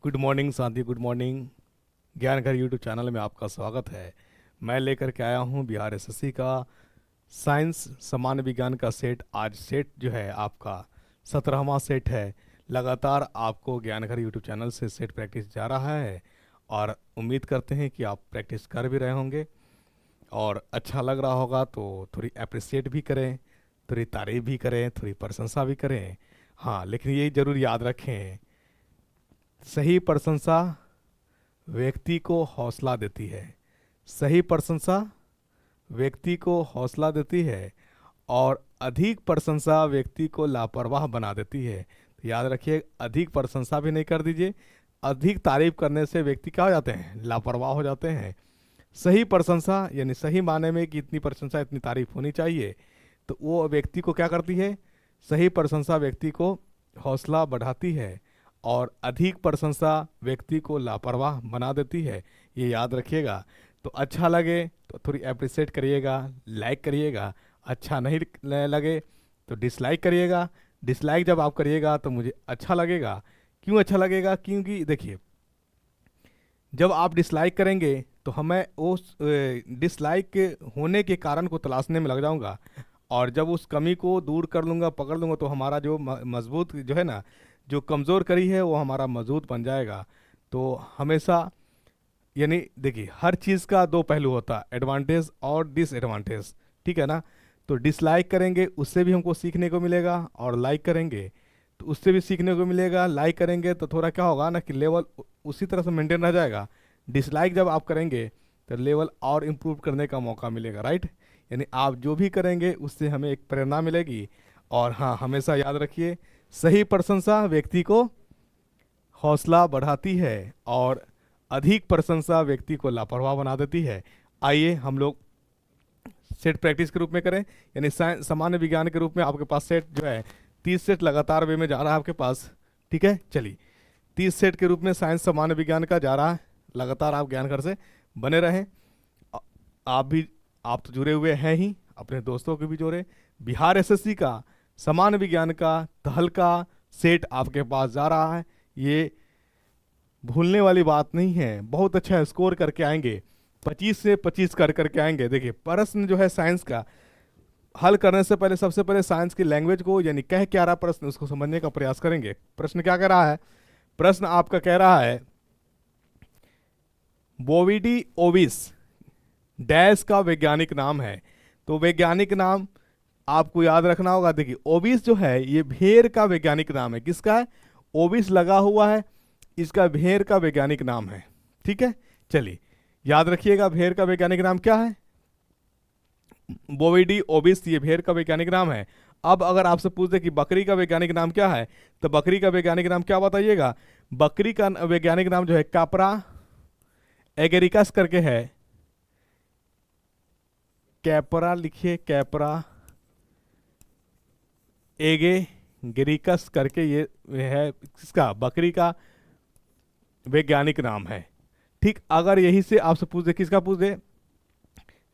Good morning शांति, good morning. ज्ञान घर YouTube channel में आपका स्वागत है। मैं लेकर के आया हूँ बिहार एसएससी का साइंस सामान्य विज्ञान का सेट। आज सेट जो है आपका 17वां सेट है। लगातार आपको ज्ञान घर यूट्यूब चैनल से सेट प्रैक्टिस जा रहा है और उम्मीद करते हैं कि आप प्रैक्टिस कर भी रहे होंगे और अच्छा लग रहा होगा तो थोड़ी अप्रिसिएट भी करें, थोड़ी तारीफ भी करें, थोड़ी प्रशंसा भी करें। हाँ, लेकिन ये ज़रूर याद रखें, सही प्रशंसा व्यक्ति को हौसला देती है। सही प्रशंसा व्यक्ति को हौसला देती है और अधिक प्रशंसा व्यक्ति को लापरवाह बना देती है। तो याद रखिए, अधिक प्रशंसा भी नहीं कर दीजिए। अधिक तारीफ करने से व्यक्ति क्या हो जाते हैं, लापरवाह हो जाते हैं। सही प्रशंसा यानी सही माने में कि इतनी प्रशंसा इतनी तारीफ होनी चाहिए, तो वो व्यक्ति को क्या करती है, सही प्रशंसा व्यक्ति को हौसला बढ़ाती है और अधिक प्रशंसा व्यक्ति को लापरवाह बना देती है। ये याद रखिएगा। तो अच्छा लगे तो थोड़ी अप्रिशिएट करिएगा, लाइक करिएगा। अच्छा नहीं लगे तो डिसलाइक करिएगा। डिसलाइक जब आप करिएगा तो मुझे अच्छा लगेगा। क्यों अच्छा लगेगा? क्योंकि देखिए, जब आप डिसलाइक करेंगे तो हमें उस डिसलाइक के होने के कारण को तलाशने में लग जाऊंगा और जब उस कमी को दूर कर लूँगा, पकड़ लूँगा, तो हमारा जो मजबूत जो है ना, जो कमज़ोर कड़ी है वो हमारा मजबूत बन जाएगा। तो हमेशा यानी देखिए, हर चीज़ का दो पहलू होता है, एडवांटेज और डिसएडवांटेज। ठीक है ना? तो डिसलाइक करेंगे उससे भी हमको सीखने को मिलेगा और लाइक करेंगे तो उससे भी सीखने को मिलेगा। लाइक करेंगे तो थोड़ा क्या होगा ना कि लेवल उसी तरह से मेंटेन रह जाएगा। डिसलाइक जब आप करेंगे तो लेवल और इम्प्रूव करने का मौका मिलेगा। राइट? यानी आप जो भी करेंगे उससे हमें एक प्रेरणा मिलेगी। और हाँ, हमेशा याद रखिए, सही प्रशंसा व्यक्ति को हौसला बढ़ाती है और अधिक प्रशंसा व्यक्ति को लापरवाह बना देती है। आइए हम लोग सेट प्रैक्टिस के रूप में करें, यानी सामान्य विज्ञान के रूप में आपके पास सेट जो है 30 सेट लगातार वे में जा रहा है आपके पास। ठीक है, चलिए 30 सेट के रूप में साइंस सामान्य विज्ञान का जा रहा है। लगातार आप ज्ञान घर से बने रहें। आ- आप भी, आप तो जुड़े हुए हैं ही, अपने दोस्तों को भी जोड़े। बिहार एसएससी का सामान्य विज्ञान का तहल्का सेट आपके पास जा रहा है। ये भूलने वाली बात नहीं है। बहुत अच्छा स्कोर करके आएंगे, 25 से 25 कर करके आएंगे। देखिए, प्रश्न जो है साइंस का हल करने से पहले सबसे पहले साइंस की लैंग्वेज को, यानी कह क्या रहा प्रश्न, उसको समझने का प्रयास करेंगे। प्रश्न क्या कह रहा है? प्रश्न आपका कह रहा है, बोविडी ओविस डैश का वैज्ञानिक नाम है। तो वैज्ञानिक नाम आपको याद रखना होगा। देखिए, ओविस जो है ये भेड़ का वैज्ञानिक नाम है। किसका है? ओविस लगा हुआ है, इसका भेड़ का वैज्ञानिक नाम है। ठीक है, चलिए याद रखिएगा, भेड़ का वैज्ञानिक नाम क्या है? बोविडी ओविस, ये भेड़ का वैज्ञानिक नाम है। अब अगर आपसे पूछ दे कि बकरी का वैज्ञानिक नाम क्या है, तो बकरी का वैज्ञानिक नाम क्या बताइएगा? बकरी का वैज्ञानिक नाम जो है कापरा एगेरिकस करके है। कैपरा लिखिए, कैपरा एगे गिरिकस करके ये है किसका? बकरी का वैज्ञानिक नाम है। ठीक, अगर यही से आपसे पूछ दे, किसका पूछ दे,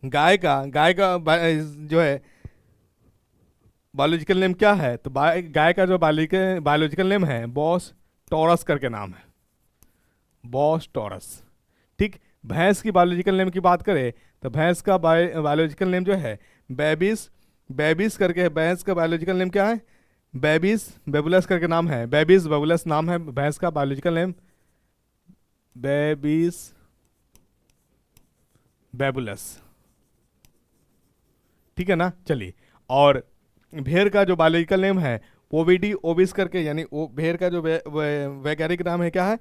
गाय का जो है बायोलॉजिकल नेम क्या है, तो गाय का जो बायोलॉजिकल नेम है बॉस टॉरस करके नाम है, बॉस टॉरस। ठीक, भैंस की बायोलॉजिकल नेम की बात करें तो भैंस का बायोलॉजिकल नेम जो है बेबिस, बेबिस करके है। भैंस का बायोलॉजिकल नेम क्या है? बेबिस बेबुलस करके नाम है, बेबिस बेबुलस नाम है भैंस का बायोलॉजिकल नेम, बेबिस बेबुलस। ठीक है ना? चलिए, और भेड़ का जो बायोलॉजिकल नेम है ओविडी ओविस करके, यानी वो भेड़ का जो वैज्ञानिक नाम है क्या है?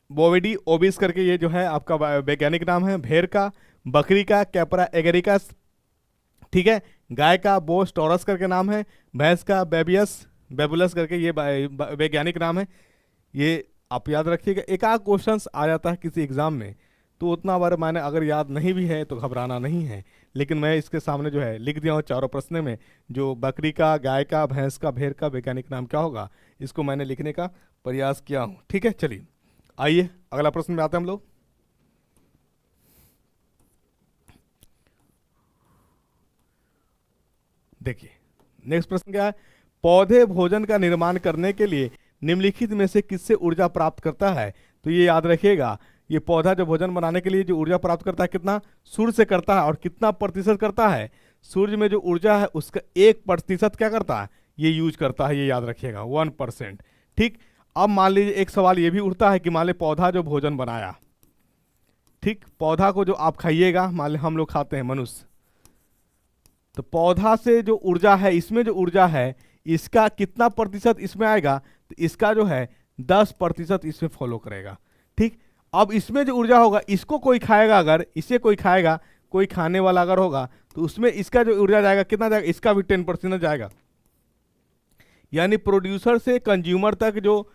बोविडी ओविस करके ये जो है आपका वैज्ञानिक नाम है भेड़ का। बकरी का कैपरा एगेरिकस। ठीक है, गाय का बोस टॉरस करके नाम है, भैंस का बेबियस बेबुलस करके ये वैज्ञानिक नाम है। ये आप याद रखिएगा। एक आध क्वेश्चन आ जाता है किसी एग्जाम में, तो उतना बार मैंने अगर याद नहीं भी है तो घबराना नहीं है। लेकिन मैं इसके सामने जो है लिख दिया हूँ चारों प्रश्न में, जो बकरी का, गाय का, भैंस का, भेड़ का वैज्ञानिक नाम क्या होगा, इसको मैंने लिखने का प्रयास किया हूँ। ठीक है, चलिए आइए अगला प्रश्न में आते हैं हम लोग। देखिए, नेक्स्ट प्रश्न क्या है? पौधे भोजन का निर्माण करने के लिए निम्नलिखित में से किससे ऊर्जा प्राप्त करता है? तो ये याद रखिएगा, ये पौधा जो भोजन बनाने के लिए जो ऊर्जा प्राप्त करता है कितना सूर्य से करता है, और कितना प्रतिशत करता है? सूर्य में जो ऊर्जा है उसका 1% क्या करता है, ये यूज करता है, ये याद रखिएगा 1%। ठीक, अब मान लीजिए एक सवाल ये भी उठता है कि मान लीजिए पौधा जो भोजन बनाया, ठीक, पौधा को जो आप खाइएगा, मान लीजिए हम लोग खाते हैं मनुष्य, तो पौधा से जो ऊर्जा है, इसमें जो ऊर्जा है इसका कितना प्रतिशत इसमें आएगा? तो इसका जो है 10% इसमें फॉलो करेगा। ठीक, अब इसमें जो ऊर्जा होगा इसको कोई खाएगा, अगर इसे कोई खाएगा, कोई खाने वाला अगर होगा तो उसमें इसका जो ऊर्जा जाएगा कितना जाएगा? इसका भी 10% जाएगा। यानी प्रोड्यूसर से कंज्यूमर तक जो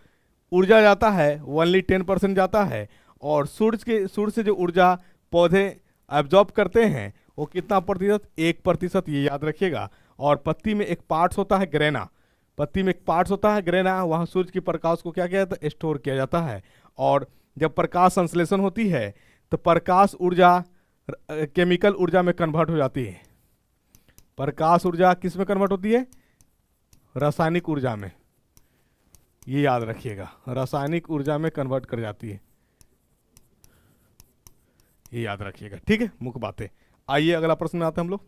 ऊर्जा जाता है ओनली 10% जाता है, और सूर्य से जो ऊर्जा पौधे एब्जॉर्ब करते हैं वो कितना प्रतिशत? 1%, ये याद रखिएगा। और पत्ती में एक पार्ट्स होता है ग्रेना, पत्ती में एक पार्ट्स होता है ग्रेना, वहाँ सूर्य की प्रकाश को क्या किया जाता है? स्टोर किया जाता है। और जब प्रकाश संश्लेषण होती है तो प्रकाश ऊर्जा केमिकल ऊर्जा में कन्वर्ट हो जाती है। प्रकाश ऊर्जा किस में कन्वर्ट होती है? रासायनिक ऊर्जा में, ये याद रखिएगा, रासायनिक ऊर्जा में कन्वर्ट कर जाती है, ये याद रखिएगा। ठीक है, मुख्य बातें। आइए अगला प्रश्न में आते हैं हम लोग।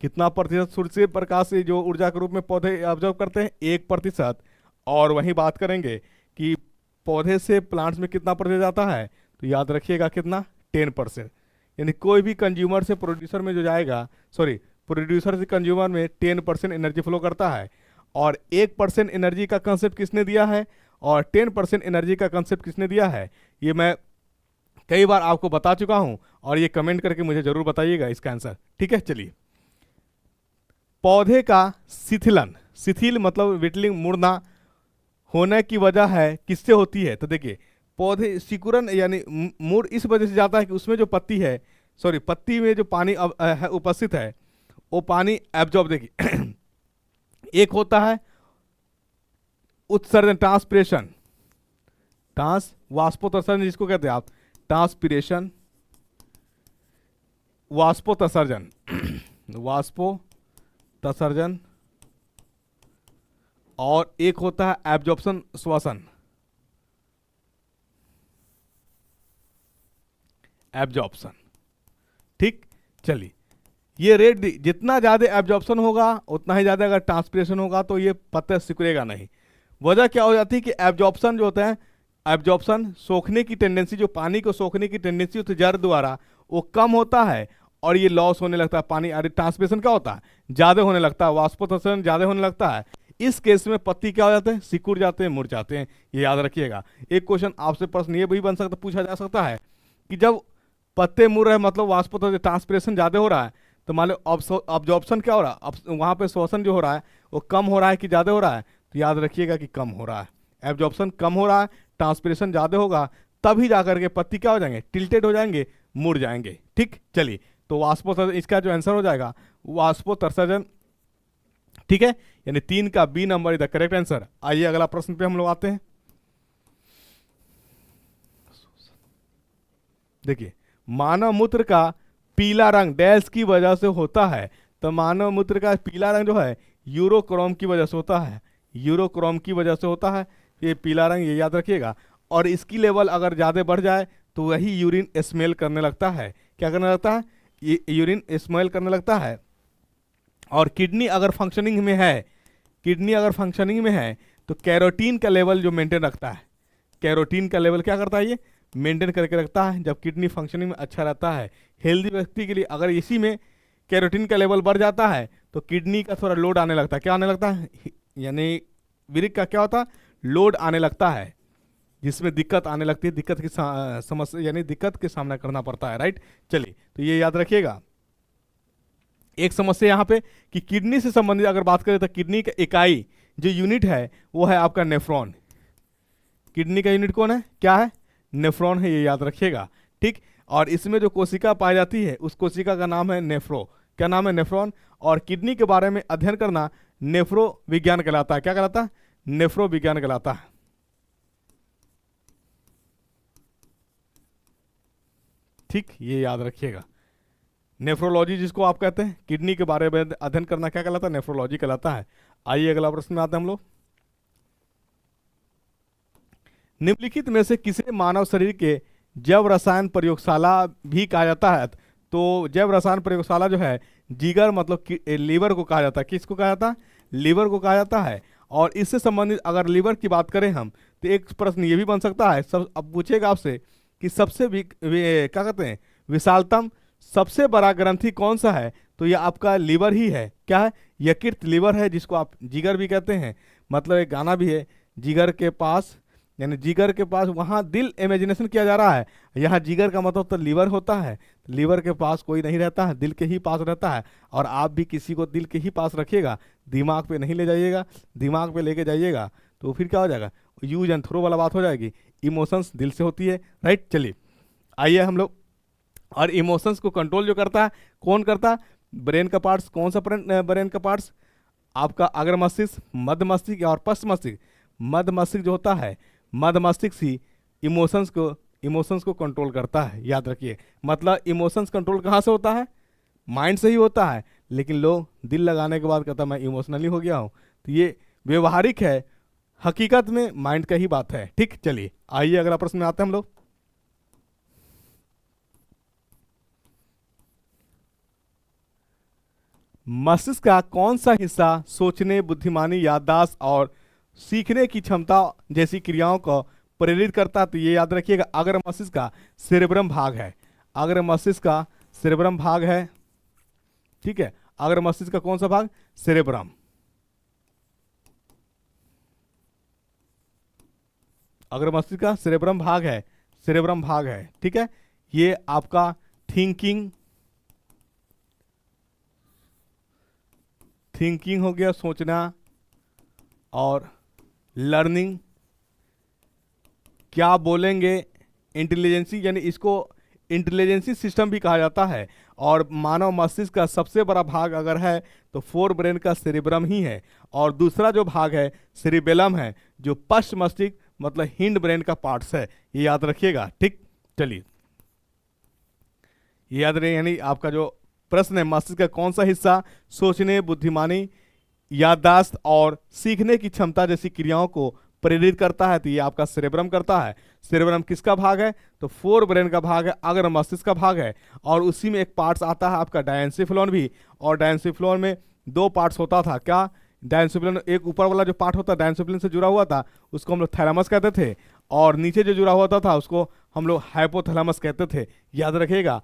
कितना प्रतिशत सूर्य से प्रकाश से जो ऊर्जा के रूप में पौधे ऑब्जर्व करते हैं? 1%। और वहीं बात करेंगे कि पौधे से प्लांट्स में कितना प्रतिशत आता है, तो याद रखिएगा कितना? 10%। यानी कोई भी कंज्यूमर से प्रोड्यूसर में जो जाएगा, सॉरी, प्रोड्यूसर से कंज्यूमर में 10% एनर्जी फ्लो करता है। और 1% एनर्जी का कंसेप्ट किसने दिया है और 10% एनर्जी का कंसेप्ट किसने दिया है, ये मैं कई बार आपको बता चुका हूं, और ये कमेंट करके मुझे जरूर बताइएगा इसका आंसर। ठीक है, चलिए। पौधे का शिथिलन, शिथिल मतलब विटलिंग, मुड़ना होने की वजह है किससे होती है? तो देखिए, पौधे सिकुड़न यानी मुड़ इस वजह से जाता है कि उसमें जो पत्ती है, सॉरी, पत्ती में जो पानी उपस्थित है वो पानी एब्जॉर्ब, देखिए एक होता है उत्सर्जन, ट्रांसपिरेशन, वाष्पोत्सर्जन जिसको कहते हैं आप, ट्रांसपिरेशन, वाष्पोत्सर्जन, वाष्पोत्सर्जन, और एक होता है एब्जॉर्प्शन, श्वसन, एब्जॉर्प्शन। ठीक, चलिए, ये रेट जितना ज्यादा एब्जॉर्प्शन होगा उतना ही ज्यादा अगर ट्रांसपिरेशन होगा तो ये पत्ते सिकुड़ेगा नहीं। वजह क्या हो जाती है कि एब्जॉर्प्शन जो होता है, एब्जॉर्प्शन सोखने की टेंडेंसी, जो पानी को सोखने की टेंडेंसी होती है जड़ द्वारा, वो कम होता है और ये लॉस होने लगता है पानी। अरे ट्रांसपिरेशन क्या होता है? ज्यादा होने लगता है, वाष्पोत्सर्जन ज्यादा होने लगता है। इस केस में पत्ती क्या हो जाते हैं? सिकुड़ जाते हैं, मुड़ जाते हैं, ये याद रखिएगा। एक क्वेश्चन आपसे प्रश्न ये भी बन सकता, पूछा जा सकता है कि जब पत्ते मुड़ रहे मतलब वाष्पोत्सर्जन, ट्रांसपिरेशन ज्यादा हो रहा है, तो मान लो ऑब्जॉर्प्शन क्या हो रहा है, अब वहां पे श्वसन जो हो रहा है वो कम हो रहा है कि ज्यादा हो रहा है? तो याद रखिएगा कि कम हो रहा है। एब्जॉर्प्शन कम हो रहा है, ट्रांसपिरेशन ज्यादा होगा, तभी जाकर के पत्ती क्या हो जाएंगे? टिल्टेड हो जाएंगे, मुड़ जाएंगे। ठीक, चलिए, तो वाष्पोत्सर्जन इसका जो आंसर हो जाएगा वाष्पोत्सर्जन। ठीक है, यानी 3 का B number is the correct answer. आइए अगला प्रश्न पे हम लोग आते हैं। देखिए, मानव मूत्र का पीला रंग डैश की वजह से होता है। तो मानव मूत्र का पीला रंग जो है यूरोक्रोम की वजह से होता है, यूरोक्रोम की वजह से होता है ये पीला रंग, ये याद रखिएगा। और इसकी लेवल अगर ज़्यादा बढ़ जाए तो वही यूरिन स्मेल करने लगता है। क्या करने लगता है? ये यूरिन स्मेल करने लगता है। और किडनी अगर फंक्शनिंग में है, किडनी अगर फंक्शनिंग में है तो कैरोटीन का लेवल जो मेंटेन रखता है, कैरोटीन का लेवल क्या करता है? ये मेंटेन करके रखता है। जब किडनी फंक्शनिंग में अच्छा रहता है हेल्दी व्यक्ति के लिए, अगर इसी में कैरोटीन का लेवल बढ़ जाता है तो किडनी का थोड़ा लोड आने लगता है। क्या आने लगता है? यानी वृक्क का क्या होता है? लोड आने लगता है, जिसमें दिक्कत आने लगती है, दिक्कत की समस्या यानी दिक्कत के सामना करना पड़ता है। राइट, चलिए, तो ये याद रखिएगा। एक समस्या यहाँ पे कि किडनी से संबंधित अगर बात करें तो किडनी का इकाई जो यूनिट है वो है आपका नेफ्रॉन। किडनी का यूनिट कौन है? क्या है? नेफ्रॉन है, ये याद रखिएगा। ठीक, और इसमें जो कोशिका पाई जाती है उस कोशिका का नाम है नेफ्रो। क्या नाम है? नेफ्रॉन। और किडनी के बारे में अध्ययन करना नेफ्रो विज्ञान कहलाता है। क्या कहलाता है? नेफ्रो विज्ञान कहलाता है। ठीक, ये याद रखिएगा। नेफ्रोलॉजी जिसको आप कहते हैं, किडनी के बारे में अध्ययन करना क्या कहलाता है? नेफ्रोलॉजी कहलाता है। आइए अगला प्रश्न में आते हैं हम लोग। निम्नलिखित में से किसे मानव शरीर के जैव रसायन प्रयोगशाला भी कहा जाता है? तो जैव रसायन प्रयोगशाला जो है जिगर मतलब लीवर को कहा जाता है। किसको कहा जाता है? लीवर को कहा जाता है। और इससे संबंधित अगर लीवर की बात करें हम, तो एक प्रश्न ये भी बन सकता है, सब अब पूछेगा आपसे कि सबसे क्या कहते हैं विशालतम सबसे बड़ा ग्रंथि कौन सा है? तो ये आपका लीवर ही है। क्या है? यकृत लीवर है, जिसको आप जिगर भी कहते हैं। मतलब एक गाना भी है, जिगर के पास, यानी जिगर के पास वहाँ दिल इमेजिनेशन किया जा रहा है। यहाँ जिगर का मतलब तो लीवर होता है। लीवर के पास कोई नहीं रहता है, दिल के ही पास रहता है। और आप भी किसी को दिल के ही पास रखिएगा, दिमाग पे नहीं ले जाइएगा। दिमाग पे लेके जाइएगा तो फिर क्या हो जाएगा, यूज एंड थ्रो वाला बात हो जाएगी। इमोशंस दिल से होती है, राइट। चलिए आइए हम लोग, और इमोशंस को कंट्रोल जो करता है कौन करता है? ब्रेन का पार्ट्स। कौन सा ब्रेन का पार्ट्स? आपका अग्र मस्तिष्क, मध्य मस्तिष्क और पश्च मस्तिष्क। मध्य मस्तिष्क जो होता है, मध्य मस्तिष्क ही इमोशंस को कंट्रोल करता है, याद रखिए। मतलब इमोशंस कंट्रोल कहाँ से होता है? माइंड से ही होता है। लेकिन लोग दिल लगाने के बाद कहता मैं इमोशनली हो गया हूँ, तो ये व्यवहारिक है, हकीकत में माइंड का ही बात है। ठीक, चलिए आइए अगला प्रश्न में आते हैं हम लोग। मस्तिष्क का कौन सा हिस्सा सोचने, बुद्धिमानी, याददाश्त और सीखने की क्षमता जैसी क्रियाओं को प्रेरित करता है? तो ये याद रखिएगा, अग्र मस्तिष्क का सेरेब्रम भाग है। अग्र मस्तिष्क का सेरेब्रम भाग है, ठीक है। अग्र मस्तिष्क का कौन सा भाग? सेरेब्रम। अग्र मस्तिष्क का सेरेब्रम भाग है, सेरेब्रम भाग है, ठीक है। ये आपका थिंकिंग हो गया, सोचना, और लर्निंग, क्या बोलेंगे, इंटेलिजेंसी, यानी इसको इंटेलिजेंसी सिस्टम भी कहा जाता है। और मानव मस्तिष्क का सबसे बड़ा भाग अगर है तो फोर ब्रेन का सेरिब्रम ही है। और दूसरा जो भाग है सेरिबेलम है, जो पश्च मस्तिष्क मतलब हिंड ब्रेन का पार्ट्स है। ये याद रखिएगा, ठीक। चलिए ये याद रहे, यानी आपका जो प्रश्न है, मस्तिष्क का कौन सा हिस्सा सोचने, बुद्धिमानी, याददाश्त और सीखने की क्षमता जैसी क्रियाओं को प्रेरित करता है? तो ये आपका सेरेब्रम करता है। सेरेब्रम किसका भाग है? तो फोर ब्रेन का भाग है, अग्र मस्तिष्क का भाग है। और उसी में एक पार्ट्स आता है आपका डायंसिफ्लोन भी। और डायंसिफ्लोन में दो पार्ट्स होता था। क्या? डायंसिफ्लोन, एक ऊपर वाला जो पार्ट होता है डायंसिफ्लोन से जुड़ा हुआ था, उसको हम लोग थैलेमस कहते थे। और नीचे जो जुड़ा हुआ था उसको हम लोग हाइपोथैलेमस कहते थे। याद रखिएगा,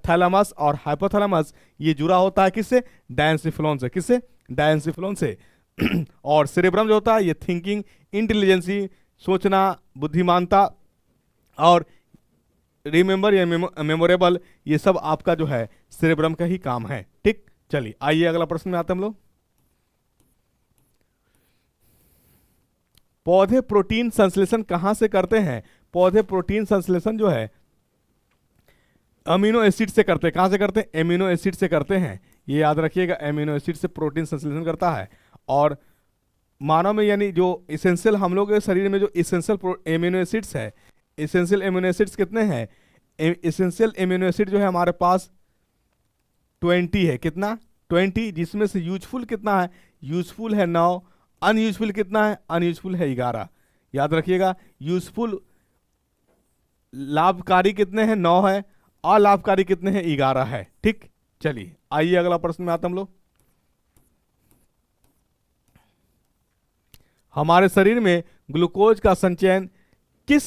थैलेमस और हाइपोथैलेमस ये जुड़ा होता है किससे? डायंसिफ्लोन से। किससे? डायंसिफ्लोन से। और सेरेब्रम जो होता है ये थिंकिंग, इंटेलिजेंसी, सोचना, बुद्धिमानता और रिमेंबर या मेमोरेबल, ये सब आपका जो है सेरेब्रम का ही काम है, ठीक। चलिए आइए अगला प्रश्न में आते हैं हम लोग। पौधे प्रोटीन संश्लेषण कहां से करते हैं? पौधे प्रोटीन संश्लेषण जो है अमीनो एसिड से करते हैं। कहां से करते हैं? एमिनो एसिड से करते हैं। ये याद रखिएगा, एमिनो एसिड से प्रोटीन संश्लेषण करता है। और मानव में, यानी जो इसेंशियल हम लोग के शरीर में जो इसेंशियल एमिनो एसिड्स है, इसेंशियल एमिनो एसिड्स कितने हैं? इसेंशियल एमिनो एसिड जो है हमारे पास 20 है। कितना? 20, जिसमें से यूजफुल कितना है? यूजफुल है 9। अनयूजफुल कितना है? अनयूजफुल है 11। याद रखिएगा, यूजफुल लाभकारी कितने हैं? 9 है। अलाभकारी कितने हैं? 11 है, ठीक। चलिए आइए अगला प्रश्न में आते हम लोग। हमारे शरीर में ग्लूकोज का संचयन किस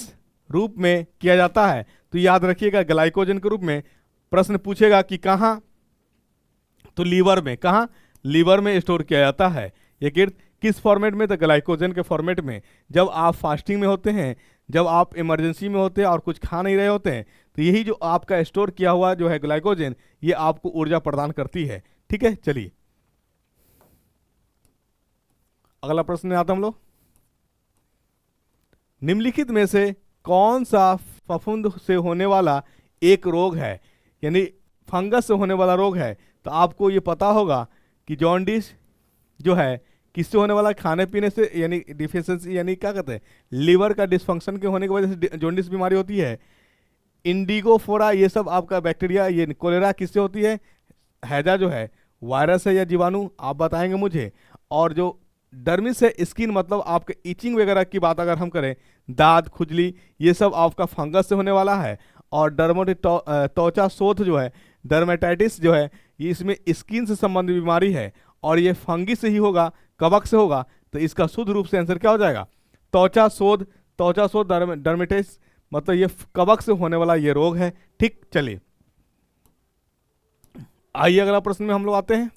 रूप में किया जाता है? तो याद रखिएगा, ग्लाइकोजन के रूप में। प्रश्न पूछेगा कि कहां? तो लीवर में। कहां? लीवर में स्टोर किया जाता है। ये किस फॉर्मेट में? तो ग्लाइकोजन के फॉर्मेट में। जब आप फास्टिंग में होते हैं, जब आप इमरजेंसी में होते हैं और कुछ खा नहीं रहे होते हैं, तो यही जो आपका स्टोर किया हुआ जो है ग्लाइकोजन, ये आपको ऊर्जा प्रदान करती है, ठीक है। चलिए अगला प्रश्न में आता हम लोग। निम्नलिखित में से कौन सा फफूंद से होने वाला एक रोग है, यानी फंगस से होने वाला रोग है? तो आपको ये पता होगा कि जॉन्डिस जो है किससे होने वाला? खाने पीने से, यानी डिफिशिएंसी, यानी क्या कहते हैं, लीवर का डिस्फंक्शन के होने की वजह से जॉन्डिस बीमारी होती है। इंडिगोफोरा, ये सब आपका बैक्टीरिया, ये कोलेरा किससे होती है? हैजा जो है वायरस है या जीवाणु, आप बताएंगे मुझे। और जो डर्मिस है स्किन, मतलब आपके इचिंग वगैरह की बात अगर हम करें, दाद खुजली, ये सब आपका फंगस से होने वाला है। और त्वचा शोथ जो है, डर्मेटाइटिस जो है, ये इसमें स्किन से संबंधित बीमारी है और ये फंगी से ही होगा, कवक से होगा। तो इसका शुद्ध रूप से आंसर क्या हो जाएगा? त्वचा शोथ, त्वचा शोथ डर्मेटाइटिस, मतलब ये कवक से होने वाला ये रोग है। ठीक, चलिए आइए अगला प्रश्न में हम लोग आते हैं।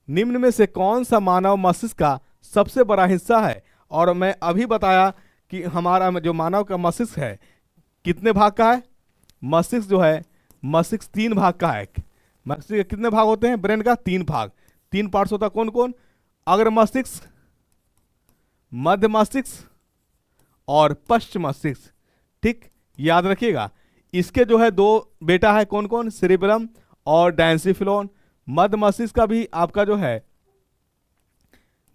निम्न में से कौन सा मानव मस्तिष्क का सबसे बड़ा हिस्सा है? और मैं अभी बताया कि हमारा जो मानव का मस्तिष्क है कितने भाग का है? मस्तिष्क जो है, मस्तिष्क 3 भाग का है। मस्तिष्क के कितने भाग होते हैं? ब्रेन का 3 भाग, 3 पार्ट्स होता है। कौन कौन? अग्र मस्तिष्क, मध्य मस्तिष्क और पश्च मस्तिष्क। ठीक, याद रखिएगा। इसके जो है 2 बेटा है, कौन कौन? सेरिबेलम और डायंसिफिलोन। मध्य मस्तिष्क का भी आपका जो है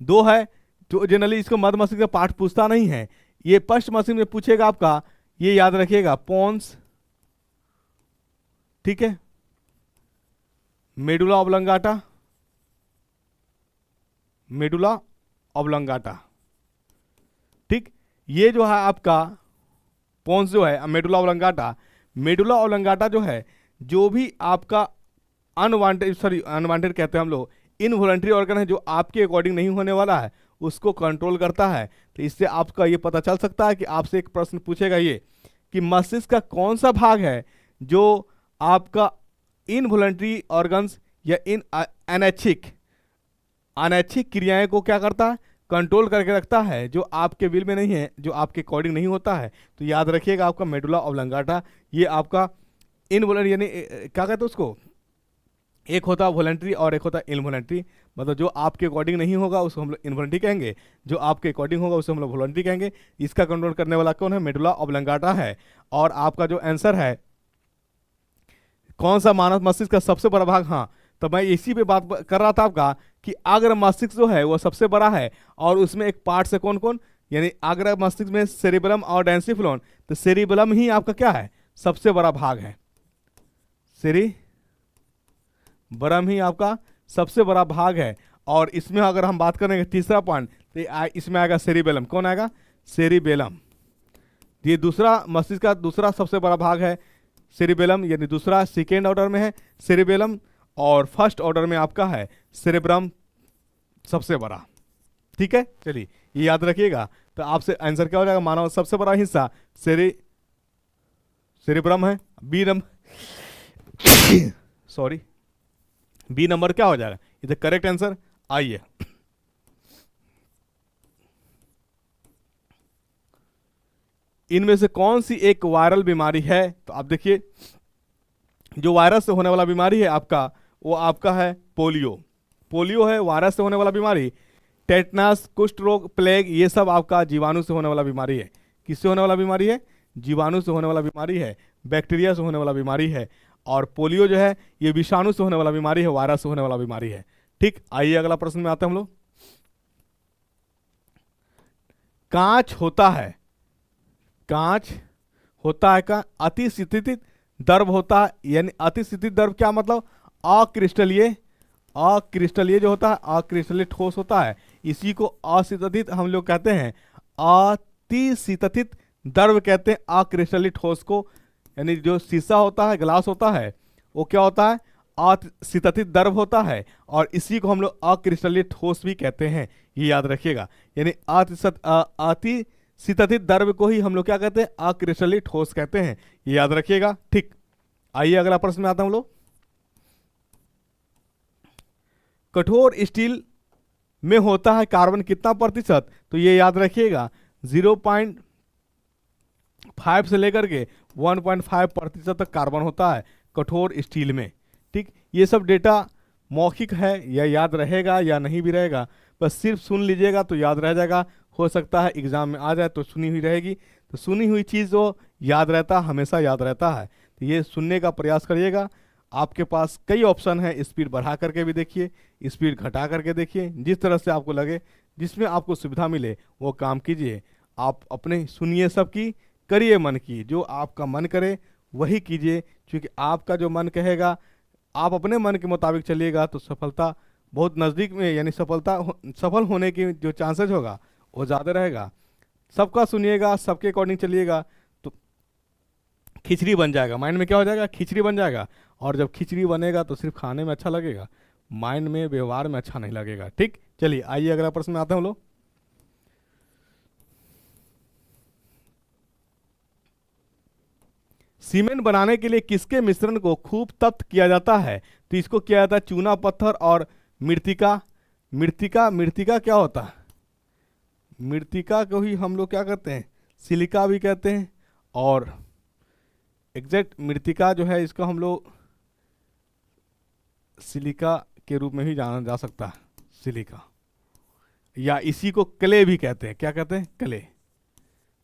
2 है, जो जनरली इसको मध्य मस्तिष्क का पाठ पूछता नहीं है। ये पश्च मस्तिष्क में पूछेगा आपका, ये याद रखिएगा, पोन्स, ठीक है, मेडुला ऑब्लंगाटा, मेडुला ऑब्लंगाटा। ठीक, ये जो है आपका पोन्स जो है, मेडुला ऑब्लंगाटा, मेडुला ऑब्लंगाटा जो है, जो भी आपका अनवांटेड कहते हैं हम लोग, इनवॉलंटरी ऑर्गन है, जो आपके अकॉर्डिंग नहीं होने वाला है, उसको कंट्रोल करता है। तो इससे आपका ये पता चल सकता है कि आपसे एक प्रश्न पूछेगा ये कि मस्तिष्क का कौन सा भाग है जो आपका इनवॉलंटरी ऑर्गन्स या अनैच्छिक क्रियाएं को क्या करता है? कंट्रोल करके रखता है, जो आपके विल में नहीं है, जो आपके अकॉर्डिंग नहीं होता है। तो याद रखिएगा आपका मेडुला ऑब्लंगाटा, ये आपका इनवॉलंटरी, यानी क्या कहते हैं उसको, एक होता है वॉलंटरी और एक होता है इनवॉलंटरी। मतलब जो आपके अकॉर्डिंग नहीं होगा उसको हम लोग इनवॉलंटरी कहेंगे, जो आपके अकॉर्डिंग होगा उसे हम लोग वॉलंटरी कहेंगे। इसका कंट्रोल करने वाला कौन है? मेडुला ऑब्लंगाटा है। और आपका जो आंसर है, कौन सा मानव मस्तिष्क का सबसे बड़ा भाग, हाँ, तो मैं इसी पे बात कर रहा था आपका कि अग्र मस्तिष्क जो है वो सबसे बड़ा है, और उसमें एक पार्ट से कौन कौन, यानी अग्र मस्तिष्क में सेरिबेलम और डायंसिफिलोन। तो सेरिबेलम ही आपका क्या है? सबसे बड़ा भाग है। सेरिबेलम ही आपका सबसे बड़ा भाग है। और इसमें अगर हम बात करेंगे तीसरा पॉइंट, तो इसमें आएगा सेरिबेलम। कौन आएगा? सेरिबेलम। ये दूसरा मस्तिष्क का दूसरा सबसे बड़ा भाग है सेरिबेलम, यानी दूसरा, सेकेंड ऑर्डर में है सेरिबेलम, और फर्स्ट ऑर्डर में आपका है सेरेब्रम सबसे बड़ा। ठीक है, चलिए ये याद रखिएगा। तो आपसे आंसर क्या हो जाएगा? मानव सबसे बड़ा हिस्सा सेरेब्रम है। B number sorry, B number क्या हो जाएगा? इधर करेक्ट आंसर। आइए इनमें से कौन सी एक वायरल बीमारी है? तो आप देखिए, जो वायरस से होने वाला बीमारी है आपका, वो आपका है पोलियो। पोलियो है वायरस से होने वाला बीमारी। टेटनस, कुष्ठ रोग, प्लेग, ये सब आपका जीवाणु से होने वाला बीमारी है। किससे होने वाला बीमारी है? जीवाणु से होने वाला बीमारी है, बैक्टीरिया से होने वाला बीमारी है। और पोलियो जो है ये विषाणु से होने वाला बीमारी है, वायरस से होने वाला बीमारी है। ठीक, आइए अगला प्रश्न में आते हैं हम लोग। कांच होता है, कांच होता है का अतिस्थितित द्रव होता है, यानी अतिस्थितित द्रव क्या मतलब? अक्रिस्टलीय, अक्रिस्टलीय जो होता है, अक्रिस्टलीय ठोस होता है, इसी को असितथित हम लोग कहते हैं। अतिसितथित द्रव कहते हैं अक्रिस्टलीय ठोस को। यानी जो शीशा होता है, ग्लास होता है, वो क्या होता है? असितथित द्रव होता है, और इसी को हम लोग अक्रिस्टलीय ठोस भी कहते हैं। ये याद रखिएगा, यानी अतिसितथित द्रव को ही हम लोग क्या कहते हैं? अक्रिस्टलीय ठोस कहते हैं। ये याद रखिएगा। ठीक, आइए अगला प्रश्न में आता हूं लोग। कठोर स्टील में होता है कार्बन कितना प्रतिशत? तो ये याद रखिएगा 0.5 से लेकर के 1.5% तक कार्बन होता है कठोर स्टील में। ठीक, ये सब डेटा मौखिक है, या याद रहेगा या नहीं भी रहेगा, बस सिर्फ सुन लीजिएगा तो याद रह जाएगा। हो सकता है एग्जाम में आ जाए तो सुनी हुई रहेगी। तो सुनी हुई चीज़ जो याद रहता, हमेशा याद रहता है। तो ये सुनने का प्रयास करिएगा। आपके पास कई ऑप्शन है, स्पीड बढ़ा करके भी देखिए, स्पीड घटा करके देखिए, जिस तरह से आपको लगे, जिसमें आपको सुविधा मिले वो काम कीजिए। आप अपने सुनिए सबकी, करिए मन की, जो आपका मन करे वही कीजिए, क्योंकि आपका जो मन कहेगा, आप अपने मन के मुताबिक चलिएगा तो सफलता बहुत नज़दीक में, यानी सफल होने की जो चांसेस होगा वो ज़्यादा रहेगा। सबका सुनिएगा, सबके अकॉर्डिंग चलिएगा तो खिचड़ी बन जाएगा। माइंड में क्या हो जाएगा? खिचड़ी बन जाएगा। और जब खिचड़ी बनेगा तो सिर्फ खाने में अच्छा लगेगा, माइंड में, व्यवहार में अच्छा नहीं लगेगा। ठीक, चलिए आइए अगला प्रश्न में आते हैं हम लोग। सीमेंट बनाने के लिए किसके मिश्रण को खूब तप्त किया जाता है? तो इसको किया जाता है चूना पत्थर और मृतिका। मृतिका क्या होता है? मृतिका को ही हम लोग क्या कहते हैं? सिलिका भी कहते हैं। और एग्जैक्ट मृतिका जो है इसको हम लोग सिलिका के रूप में भी जाना जा सकता है, सिलिका। या इसी को क्ले भी कहते हैं। क्या कहते हैं? क्ले।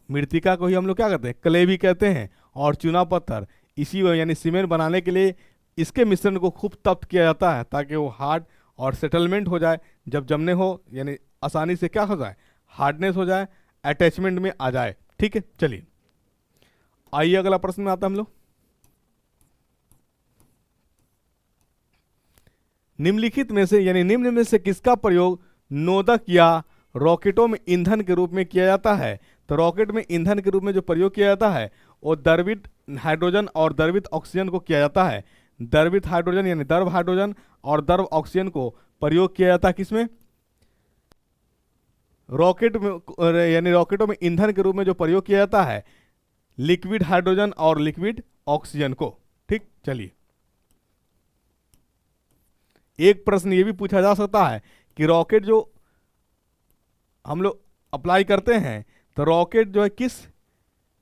मृतिका को ही हम लोग क्या कहते हैं? क्ले भी कहते हैं। और चूना पत्थर, इसी यानी सीमेंट बनाने के लिए इसके मिश्रण को खूब तप्त किया जाता है ताकि वो हार्ड और सेटलमेंट हो जाए। जब जमने हो यानी आसानी से क्या हो जाए? हार्डनेस हो जाए, अटैचमेंट में आ जाए। ठीक है, चलिए आइए अगला प्रश्न में आता हम लोग। निम्नलिखित में से यानी निम्न में से किसका प्रयोग नोदक या रॉकेटों में ईंधन के रूप में किया जाता है? तो रॉकेट में ईंधन के रूप में जो प्रयोग किया जाता है वो द्रवित हाइड्रोजन और द्रवित ऑक्सीजन को किया जाता है। द्रवित हाइड्रोजन यानी द्रव हाइड्रोजन और द्रव ऑक्सीजन को प्रयोग किया जाता है किसमें? रॉकेट में, यानी रॉकेटों में ईंधन के रूप में जो प्रयोग किया जाता है लिक्विड हाइड्रोजन और लिक्विड ऑक्सीजन को। ठीक, चलिए एक प्रश्न ये भी पूछा जा सकता है कि रॉकेट जो हम लोग अप्लाई करते हैं तो रॉकेट जो है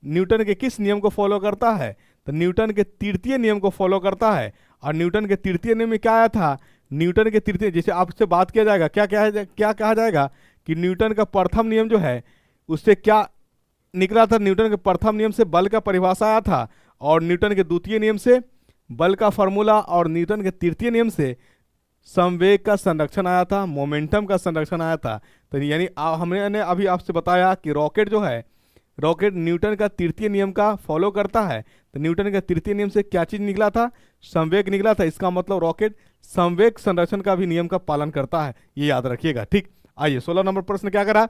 न्यूटन के किस नियम को फॉलो करता है? तो न्यूटन के तृतीय नियम को फॉलो करता है। और न्यूटन के तृतीय नियम में क्या आया था? न्यूटन के तृतीय, जैसे आपसे बात किया जाएगा क्या कहा जाएगा कि न्यूटन का प्रथम नियम जो है उससे क्या निकला था? न्यूटन के प्रथम नियम से बल का परिभाषा आया था, और न्यूटन के द्वितीय नियम से बल का फॉर्मूला, और न्यूटन के तृतीय नियम से संवेग का संरक्षण आया था, मोमेंटम का संरक्षण आया था। तो यानी हमने अभी आपसे बताया कि रॉकेट जो है, रॉकेट न्यूटन का तृतीय नियम का फॉलो करता है। तो न्यूटन के तृतीय नियम से क्या चीज निकला था? संवेग निकला था। इसका मतलब रॉकेट संवेग संरक्षण का भी नियम का पालन करता है, ये याद रखिएगा। ठीक, आइए 16 नंबर प्रश्न क्या करा?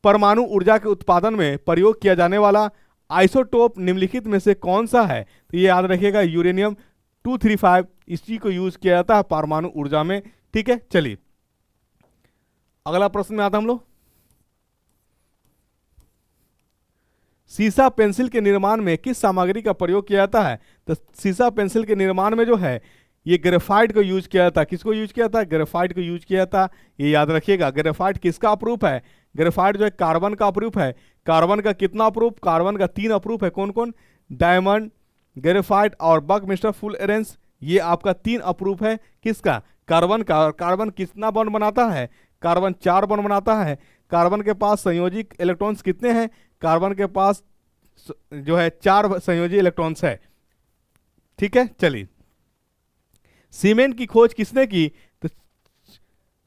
परमाणु ऊर्जा के उत्पादन में प्रयोग किया जाने वाला आइसोटोप निम्नलिखित में से कौन सा है? तो ये याद रखिएगा, यूरेनियम 235, इसी को यूज किया जाता है परमाणु ऊर्जा में। ठीक है, चलिए अगला प्रश्न में आता हम लोग। सीसा पेंसिल के निर्माण में किस सामग्री का प्रयोग किया जाता है? तो सीसा पेंसिल के निर्माण में जो है ये ग्रेफाइट को यूज किया जाता है। किसको यूज किया जाता है? ग्रेफाइट को यूज किया जाता है, ये याद रखिएगा। ग्रेफाइट किसका अप्रूफ है? ग्रेफाइट जो है कार्बन का अप्रूफ है। कार्बन का कितना अप्रूफ? कार्बन का 3 अप्रूफ है। कौन कौन? डायमंड, ग्रेफाइट और बकमिस्टर फुलरेंस, ये आपका 3 अप्रूफ है। किसका? कार्बन का। और कार्बन कितना बॉन्ड बनाता है? कार्बन 4 बॉन्ड बनाता है। कार्बन के पास संयोजी इलेक्ट्रॉन्स कितने हैं? कार्बन के पास जो है 4 संयोजी इलेक्ट्रॉन्स है। ठीक है, चलिए सीमेंट की खोज किसने की? तो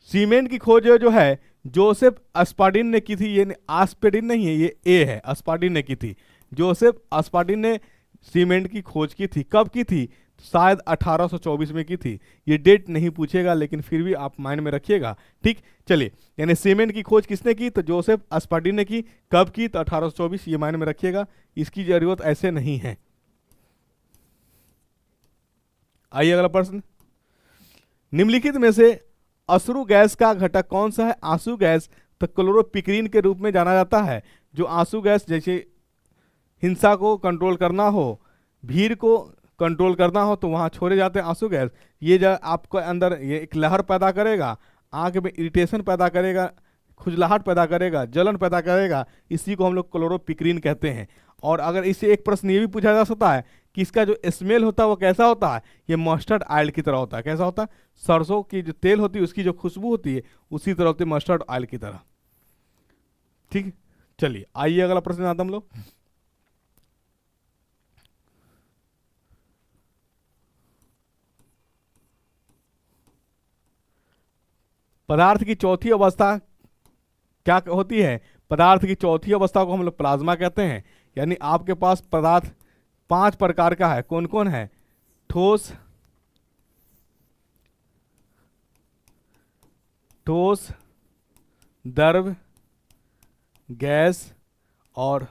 सीमेंट की खोज जो है जोसेफ अस्पार्डिन ने की थी। ये आस्पेडिन नहीं है, ये ए है, अस्पार्डिन ने की थी। जोसेफ अस्पार्डिन ने सीमेंट की खोज की थी। कब की थी? शायद 1824 में की थी। ये डेट नहीं पूछेगा लेकिन फिर भी आप माइंड में रखिएगा। ठीक, चलिए यानी सीमेंट की खोज किसने की? तो जोसेफ अस्पार्डिन ने की। कब की? तो 1824, ये माइंड में रखिएगा, इसकी जरूरत ऐसे नहीं है। आइए अगला प्रश्न। निम्नलिखित में से अश्रु गैस का घटक कौन सा है? आंसू गैस तो क्लोरोपिक्रीन के रूप में जाना जाता है। जो आंसू गैस, जैसे हिंसा को कंट्रोल करना हो, भीड़ को कंट्रोल करना हो तो वहाँ छोड़े जाते हैं आंसू गैस। ये जो आपको अंदर ये एक लहर पैदा करेगा, आंख में इरिटेशन पैदा करेगा, खुजलाहट पैदा करेगा, जलन पैदा करेगा, इसी को हम लोग क्लोरोपिक्रीन कहते हैं। और अगर इससे एक प्रश्न ये भी पूछा जा सकता है कि इसका जो स्मेल होता है वो कैसा होता है? ये मस्टर्ड ऑयल की तरह होता है। कैसा होता है? सरसों की जो तेल होती है उसकी जो खुशबू होती है उसी तरह होती है, मस्टर्ड ऑयल की तरह। ठीक, चलिए आइए अगला प्रश्न आता हम लोग। पदार्थ की चौथी अवस्था क्या होती है? पदार्थ की चौथी अवस्था को हम लोग प्लाज्मा कहते हैं। यानी आपके पास पदार्थ 5 प्रकार का है। कौन कौन है? ठोस, ठोस, द्रव, गैस और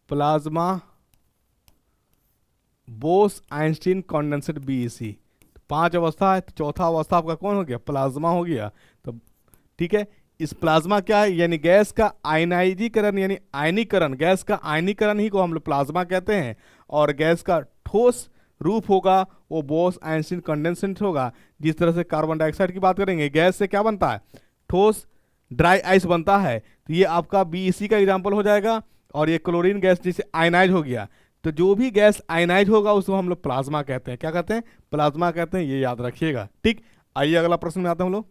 plasma, Bose Einstein condensate BEC. 5 अवस्था है, तो चौथा अवस्था आपका कौन हो गया? प्लाज्मा हो गया। तो ठीक है, इस प्लाज्मा क्या है? यानी गैस का आयनाइजीकरण यानी आयनीकरण, गैस का आयनीकरण ही को हम लोग प्लाज्मा कहते हैं। और गैस का ठोस रूप होगा वो बोस आइंस्टीन कंडेंसेट होगा। जिस तरह से कार्बन डाइऑक्साइड की बात करेंगे, गैस से क्या बनता है? ठोस ड्राई आइस बनता है। तो ये आपका बीईसी का एग्जाम्पल हो जाएगा। और ये क्लोरीन गैस जैसे आयनाइज हो गया। तो जो भी गैस आयनाइज होगा उसको हम लोग प्लाज्मा कहते हैं। क्या कहते हैं? प्लाज्मा कहते हैं। ये याद रखिएगा। ठीक, आइए अगला प्रश्न में आते हैं हम लोग।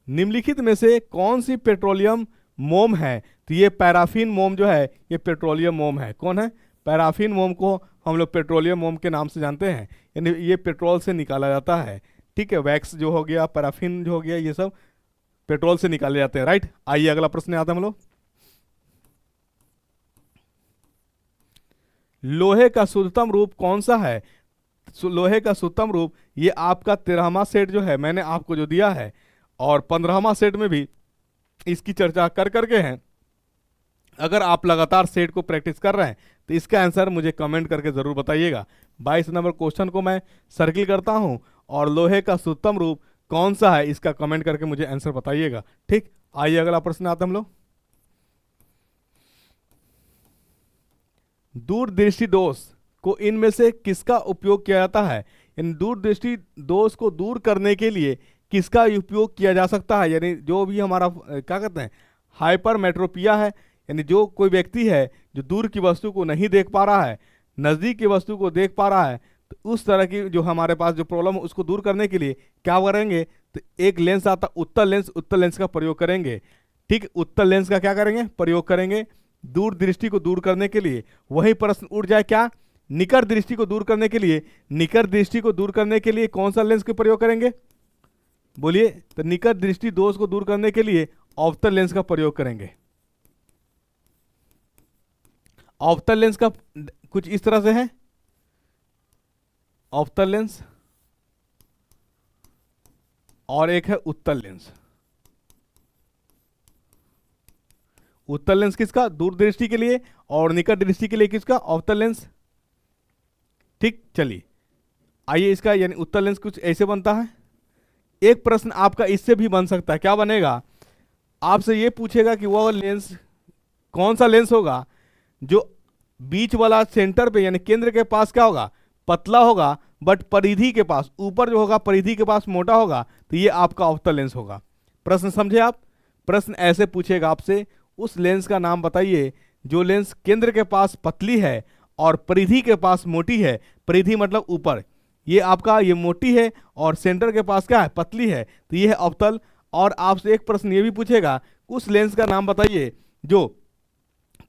निम्नलिखित में से कौन सी पेट्रोलियम मोम है? तो ये पैराफिन मोम जो है ये पेट्रोलियम मोम है। कौन है? पैराफिन मोम को हम लोग पेट्रोलियम मोम के नाम से जानते हैं। यानी ये पेट्रोल से निकाला जाता है। ठीक है, वैक्स जो हो गया, पैराफिन जो हो गया, ये सब पेट्रोल से निकाले जाते हैं। राइट, आइए अगला प्रश्न आता है हम लोग। लोहे का शुद्धतम रूप कौन सा है? लोहे का शुद्धतम रूप ये आपका 13वां सेट जो है मैंने आपको जो दिया है, और 15वां सेट में भी इसकी चर्चा कर करके हैं। अगर आप लगातार सेट को प्रैक्टिस कर रहे हैं तो इसका आंसर मुझे कमेंट करके जरूर बताइएगा। 22 नंबर क्वेश्चन को मैं सर्किल करता हूं, और लोहे का शुद्धतम रूप कौन सा है इसका कमेंट करके मुझे आंसर बताइएगा। ठीक, आइए अगला प्रश्न आता हम लोग। दूरदृष्टि दोष को इनमें से किसका उपयोग किया जाता है? इन दूरदृष्टि दोष को दूर करने के लिए किसका उपयोग किया जा सकता है? यानी जो भी हमारा क्या कहते हैं, हाइपरमेट्रोपिया है, यानी जो कोई व्यक्ति है जो दूर की वस्तु को नहीं देख पा रहा है, नज़दीक की वस्तु को देख पा रहा है, तो उस तरह की जो हमारे पास जो प्रॉब्लम है उसको दूर करने के लिए क्या करेंगे? तो एक लेंस आता उत्तल लेंस, उत्तल लेंस का प्रयोग करेंगे। ठीक, उत्तल लेंस का क्या करेंगे? प्रयोग करेंगे दूर दृष्टि को दूर करने के लिए। वही प्रश्न उठ जाए क्या? निकट दृष्टि को दूर करने के लिए, निकट दृष्टि को दूर करने के लिए कौन सा लेंस का प्रयोग करेंगे? बोलिए। तो निकट दृष्टि दोष को दूर करने के लिए अवतल लेंस का प्रयोग करेंगे। अवतल लेंस का कुछ इस तरह से है, अवतल लेंस, और एक है उत्तल लेंस। उत्तल लेंस किसका? दूरदृष्टि के लिए, और निकट दृष्टि के लिए किसका? अवतल लेंस। ठीक, चलिए आइए इसका यानी उत्तल लेंस कुछ ऐसे बनता है। एक प्रश्न आपका इससे भी बन सकता है। क्या बनेगा? आपसे ये पूछेगा कि वह लेंस कौन सा लेंस होगा जो बीच वाला सेंटर पे यानी केंद्र के पास क्या होगा? पतला होगा, बट परिधि के पास ऊपर जो होगा परिधि के पास मोटा होगा। तो ये आपका अवतल लेंस होगा। प्रश्न समझे आप? प्रश्न ऐसे पूछेगा आपसे, उस लेंस का नाम बताइए जो लेंस केंद्र के पास पतली है और परिधि के पास मोटी है। परिधि मतलब ऊपर, ये आपका ये मोटी है और सेंटर के पास क्या है? पतली है। तो ये है अवतल। और आपसे एक प्रश्न ये भी पूछेगा, उस लेंस का नाम बताइए जो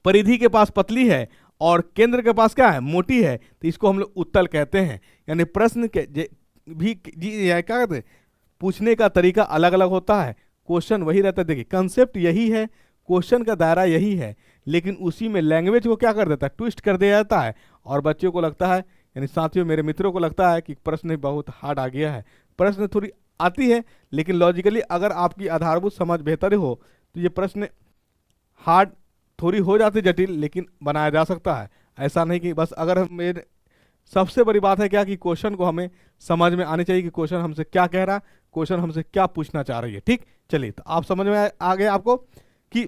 परिधि के पास पतली है और केंद्र के पास क्या है? मोटी है। तो इसको हम लोग उत्तल कहते हैं। यानी प्रश्न के भी क्या कहते हैं, पूछने का तरीका अलग अलग होता है, क्वेश्चन वही रहता है। देखिए कंसेप्ट यही है, क्वेश्चन का दायरा यही है, लेकिन उसी में लैंग्वेज को क्या कर देता है? ट्विस्ट कर दिया जाता है। और बच्चों को लगता है, यानी साथियों मेरे मित्रों को लगता है कि प्रश्न बहुत हार्ड आ गया है। प्रश्न थोड़ी आती है, लेकिन लॉजिकली अगर आपकी आधारभूत समझ बेहतर हो तो ये प्रश्न हार्ड थोड़ी हो जाती, जटिल, लेकिन बनाया जा सकता है। ऐसा नहीं कि बस अगर हम मेरे सबसे बड़ी बात है क्या कि क्वेश्चन को हमें समझ में आनी चाहिए कि क्वेश्चन हमसे क्या कह रहा है, क्वेश्चन हमसे क्या पूछना चाह रही है। ठीक, चलिए तो आप समझ में आ गए आपको कि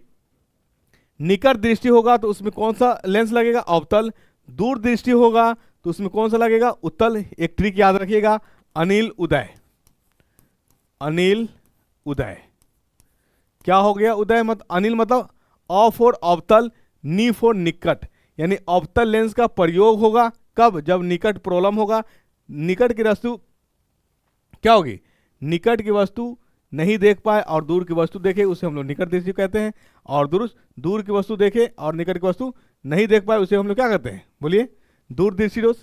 निकट दृष्टि होगा तो उसमें कौन सा लेंस लगेगा? अवतल। दूर दृष्टि होगा तो उसमें कौन सा लगेगा? उत्तल। एक ट्रिक याद रखिएगा, अनिल उदय। अनिल उदय क्या हो गया? उदय मत अनिल मतलब अ फॉर अवतल, नी फॉर निकट। यानी अवतल लेंस का प्रयोग होगा कब? जब निकट प्रॉब्लम होगा। निकट की वस्तु क्या होगी? निकट की वस्तु नहीं देख पाए और दूर की वस्तु देखे, उसे हम लोग निकट दृष्टि कहते हैं। और दूर की वस्तु देखे और निकट की वस्तु नहीं देख पाए, उसे हम लोग क्या कहते हैं? बोलिए। दूरदृष्टि दोष।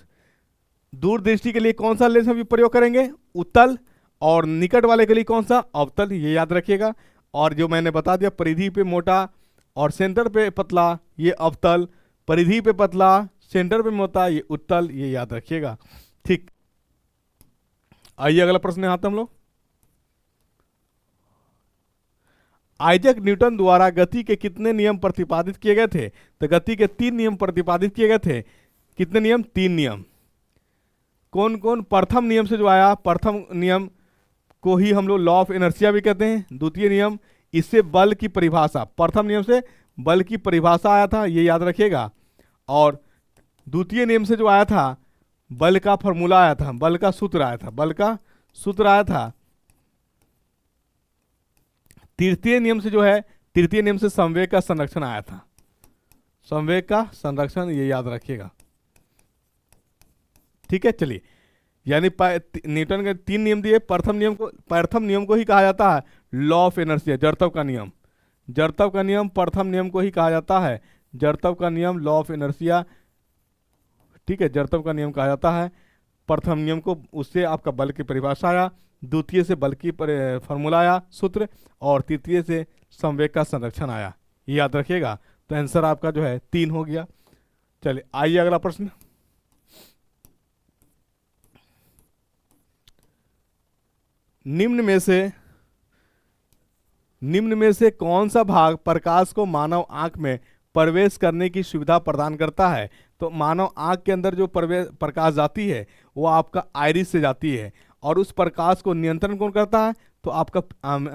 दूरदृष्टि के लिए कौन सा लेंस हम प्रयोग करेंगे? उत्तल। और निकट वाले के लिए कौन सा? अवतल। ये याद रखिएगा। और जो मैंने बता दिया, परिधि पे मोटा और सेंटर पे पतला, ये अवतल। परिधि पे पतला, सेंटर पे मोटा, ये उत्तल। ये याद रखिएगा। ठीक, आइए अगला प्रश्न यहाँ हम लोग। आइजैक न्यूटन द्वारा गति के कितने नियम प्रतिपादित किए गए थे? तो गति के 3 नियम प्रतिपादित किए गए थे। कितने नियम? 3 नियम। कौन कौन? प्रथम नियम से जो आया, प्रथम नियम को ही हम लोग लॉ ऑफ इनर्शिया भी कहते हैं। द्वितीय नियम, इससे बल की परिभाषा, प्रथम नियम से बल की परिभाषा आया था, ये याद रखिएगा। और द्वितीय नियम से जो आया था, बल का फॉर्मूला आया था, बल का सूत्र आया था, बल का सूत्र आया था। तृतीय नियम से जो है, तृतीय नियम से संवेग का संरक्षण आया था, संवेग का संरक्षण, ये याद रखिएगा। ठीक है, चलिए। यानी न्यूटन के 3 नियम दिए। प्रथम नियम को ही कहा जाता है लॉ ऑफ इनर्शिया, जड़त्व का नियम। जड़त्व का नियम प्रथम नियम को ही कहा जाता है, जड़त्व का नियम, लॉ ऑफ इनर्शिया। ठीक है, जड़त्व का नियम कहा जाता है प्रथम नियम को। उससे आपका बल की परिभाषा आया, द्वितीय से बल की फॉर्मूला आया, सूत्र, और तृतीय से संवेग का संरक्षण आया। ये याद रखिएगा। तो आंसर आपका जो है 3 हो गया। चलिए आइए अगला प्रश्न। निम्न में से कौन सा भाग प्रकाश को मानव आंख में प्रवेश करने की सुविधा प्रदान करता है? तो मानव आंख के अंदर जो प्रकाश जाती है वो आपका आइरिस से जाती है, और उस प्रकाश को नियंत्रण कौन करता है? तो आपका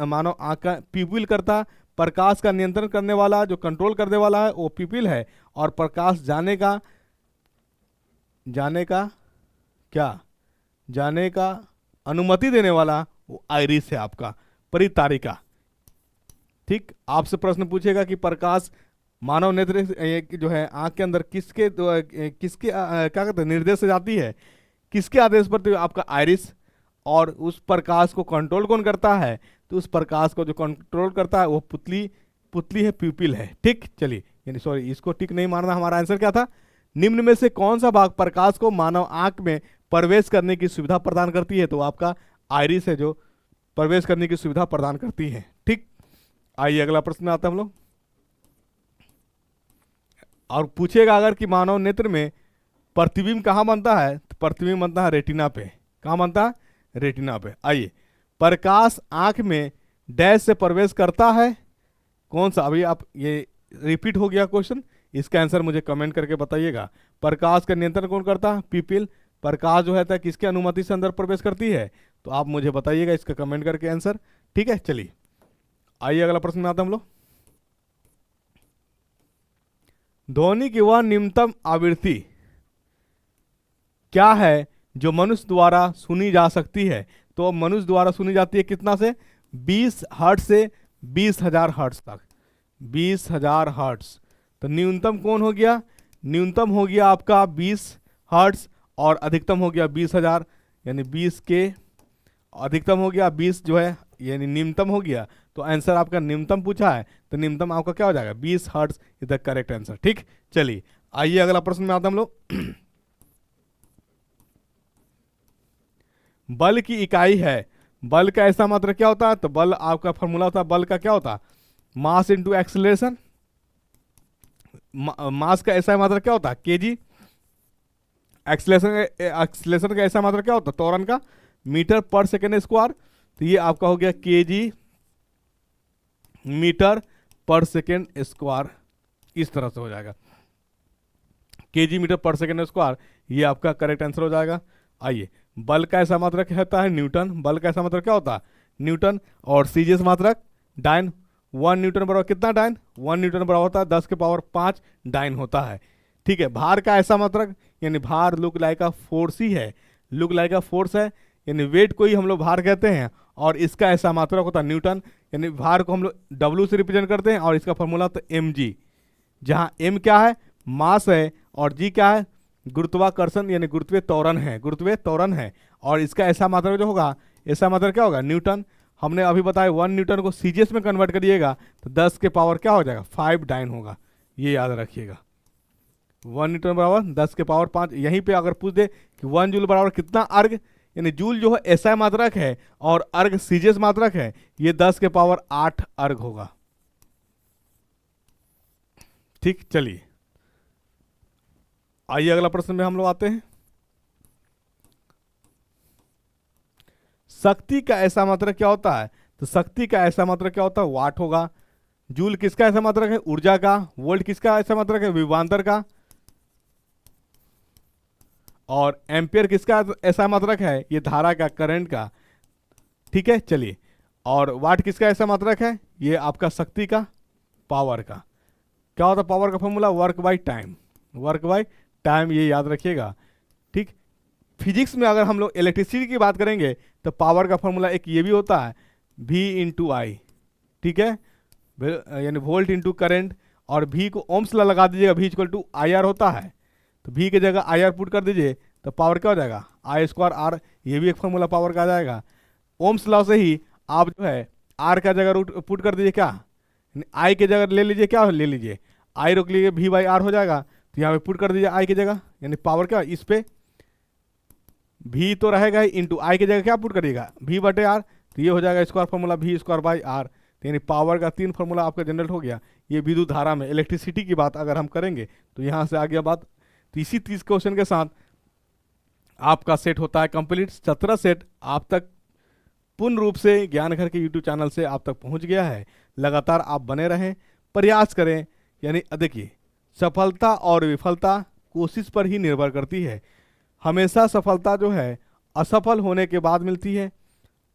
मानव आंख का प्यूपिल करता है। प्रकाश का नियंत्रण करने वाला, जो कंट्रोल करने वाला है, वो प्यूपिल है। और प्रकाश जाने का जाने का अनुमति देने वाला वो आइरिस है, आपका परितारिका। ठीक, आपसे प्रश्न पूछेगा कि प्रकाश मानव नेत्र जो है आंख के अंदर किसके क्या कहते हैं, निर्देश से जाती है, किसके आदेश पर? तो आपका आइरिस। और उस प्रकाश को कंट्रोल कौन करता है? तो उस प्रकाश को जो कंट्रोल करता है वो पुतली है, प्यूपिल है। ठीक, चलिए, यानी सॉरी, इसको टिक नहीं मारना। हमारा आंसर क्या था? निम्न में से कौन सा भाग प्रकाश को मानव आंख में प्रवेश करने की सुविधा प्रदान करती है? तो आपका आइरिस है जो प्रवेश करने की सुविधा प्रदान करती है। ठीक, आइए अगला प्रश्न आता है हम लोग। और पूछेगा अगर कि मानव नेत्र में प्रतिबिंब कहाँ बनता है? तो प्रतिबिंब बनता है रेटिना पे। कहाँ बनता है? रेटिना पे। आइए, प्रकाश आंख में डैश से प्रवेश करता है, कौन सा? अभी आप ये रिपीट हो गया क्वेश्चन, इसका आंसर मुझे कमेंट करके बताइएगा। प्रकाश का नियंत्रण कौन करता है? पीपिल। प्रकाश जो है किसके अनुमति से अंदर प्रवेश करती है? तो आप मुझे बताइएगा इसका कमेंट करके आंसर। ठीक है, चलिए आइए अगला प्रश्न में आता हम लोग। ध्वनि की वह निम्नतम आवृत्ति क्या है जो मनुष्य द्वारा सुनी जा सकती है? तो मनुष्य द्वारा सुनी जाती है कितना से? 20 हर्ट्ज से 20,000 हर्ट्ज तक। 20,000 हर्ट्ज। तो न्यूनतम कौन हो गया? न्यूनतम हो गया आपका 20 हर्ट्ज, और अधिकतम हो गया 20,000, यानी 20 के अधिकतम हो गया 20 जो है, यानी निम्नतम हो गया। तो आंसर आपका निम्नतम पूछा है, तो निम्नतम आपका क्या हो जाएगा? 20 hertz is the correct answer. ठीक, चलिए आइए अगला प्रश्न में आते हम लोग। बल की इकाई है, बल का ऐसा मात्रा क्या होता है? तो बल आपका फॉर्मूला होता है, बल का क्या होता है? Mass into acceleration. मास का ऐसा मात्रा क्या होता है? केजी। एक्सेलरेशन का ऐसा मात्रा क्या होता है? त्वरण का मीटर पर सेकेंड स्क्वायर। तो ये आपका हो गया केजी मीटर पर सेकेंड स्क्वायर, इस तरह से हो जाएगा, केजी मीटर पर सेकेंड स्क्वायर। ये आपका करेक्ट आंसर हो जाएगा। आइए, बल का ऐसा मात्रक होता है न्यूटन। बल का ऐसा मात्रक क्या होता है? न्यूटन। और सीजीएस मात्रक डाइन। 1 न्यूटन बराबर कितना डाइन? 1 न्यूटन बराबर होता है 10 के पावर 5 डाइन होता है। ठीक है, भार का ऐसा मात्रक, यानी भार लुक लाइक अ फोर्स ही है, लुक लाइक अ फोर्स है, यानी वेट को ही हम लोग भार कहते हैं। और इसका ऐसा मात्रक होता है न्यूटन, यानी भार को हम लोग डब्ल्यू से रिप्रेजेंट करते हैं, और इसका फॉर्मूला होता है mg, जहाँ m क्या है? मास है, और g क्या है? गुरुत्वाकर्षण, यानी गुरुत्वीय त्वरण है, गुरुत्वीय त्वरण है। और इसका ऐसा मात्रक जो होगा, ऐसा मात्रक क्या होगा? न्यूटन। हमने अभी बताया 1 न्यूटन को सीजीएस में कन्वर्ट करिएगा तो 10 के पावर क्या हो जाएगा? 5 डाइन होगा। ये याद रखिएगा, 1 न्यूटन बराबर 10 के पावर 5। यहीं पे अगर पूछ दे कि 1 जूल बराबर कितना अर्ग, यानी जूल जो है एसआई मात्रक है और अर्ग सीजीएस मात्रक है, ये 10 के पावर 8 अर्ग होगा। ठीक, चलिए आइए अगला प्रश्न में हम लोग आते हैं। शक्ति का ऐसा मात्रक क्या होता है? तो शक्ति का ऐसा मात्रक क्या होता है? वाट होगा। जूल किसका ऐसा मात्रक है? ऊर्जा का। वोल्ट किसका ऐसा मात्रक है? विभवांतर का। और एम्पियर किसका ऐसा मात्रक है? ये धारा का, करंट का। ठीक है, चलिए। और वाट किसका ऐसा मात्रक है? ये आपका शक्ति का, पावर का। क्या होता है पावर का formula? Work by time. Work by time, ये याद रखिएगा। ठीक। फिजिक्स में अगर हम लोग इलेक्ट्रिसिटी की बात करेंगे तो पावर का फॉर्मूला एक ये भी होता है, V इंटू आई। ठीक है, यानी वोल्ट इंटू करंट। और V को ओम्स ला लगा दीजिएगा, V equal to I R होता है। तो V की जगह आई आर पुट कर दीजिए तो पावर क्या हो जाएगा? आई स्क्वायर आर। ये भी एक फॉर्मूला पावर का आ जाएगा। ओम्स लॉ से ही आप जो है आर का जगह रूट पुट कर दीजिए, क्या आई की जगह ले लीजिए, क्या ले लीजिए आई रोक लीजिए, V बाई आर हो जाएगा। तो यहाँ पे पुट कर दीजिए आई की जगह, यानी पावर क्या इस पे V तो रहेगा ही, इंटू आई की जगह क्या पुट करिएगा? V बटे आर। तो ये हो जाएगा square formula V square by R. तो यानी पावर का 3 फॉर्मूला आपका जनरेट हो गया। ये विद्युत धारा में इलेक्ट्रिसिटी की बात अगर हम करेंगे तो यहाँ से आ गया बात। तो इसी 30 क्वेश्चन के साथ आपका सेट होता है कंप्लीट। 17 सेट आप तक पूर्ण रूप से ज्ञान घर के यूट्यूब चैनल से आप तक पहुंच गया है। लगातार आप बने रहें, प्रयास करें। यानी देखिए, सफलता और विफलता कोशिश पर ही निर्भर करती है। हमेशा सफलता जो है असफल होने के बाद मिलती है,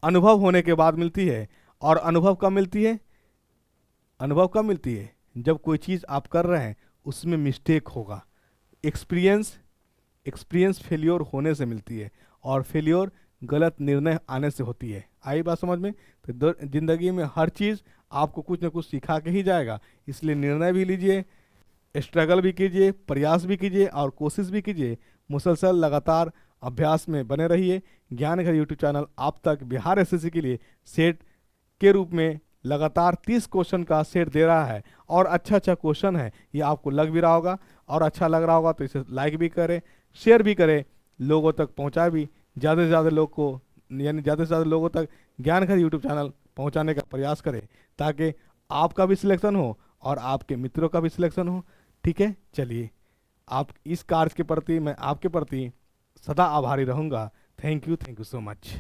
अनुभव होने के बाद मिलती है। और अनुभव कब मिलती है? अनुभव कब मिलती है? जब कोई चीज़ आप कर रहे हैं उसमें मिस्टेक होगा। एक्सपीरियंस फेलियोर होने से मिलती है, और फेलियोर गलत निर्णय आने से होती है। आई बात समझ में? तो जिंदगी में हर चीज़ आपको कुछ ना कुछ सिखा के ही जाएगा। इसलिए निर्णय भी लीजिए, स्ट्रगल भी कीजिए, प्रयास भी कीजिए और कोशिश भी कीजिए। मुसलसल लगातार अभ्यास में बने रहिए। ज्ञान घर यूट्यूब चैनल आप तक बिहार एसएससी के लिए सेट के रूप में लगातार 30 क्वेश्चन का सेट दे रहा है। और अच्छा अच्छा क्वेश्चन है, ये आपको लग भी रहा होगा। और अच्छा लग रहा होगा तो इसे लाइक भी करें, शेयर भी करें, लोगों तक पहुंचाए भी। ज़्यादा से ज़्यादा लोग को, यानी ज़्यादा से ज़्यादा लोगों तक ज्ञान घर यूट्यूब चैनल पहुंचाने का प्रयास करें, ताकि आपका भी सिलेक्शन हो और आपके मित्रों का भी सिलेक्शन हो। ठीक है, चलिए। आप इस कार्य के प्रति मैं आपके प्रति सदा आभारी रहूँगा। Thank you so much.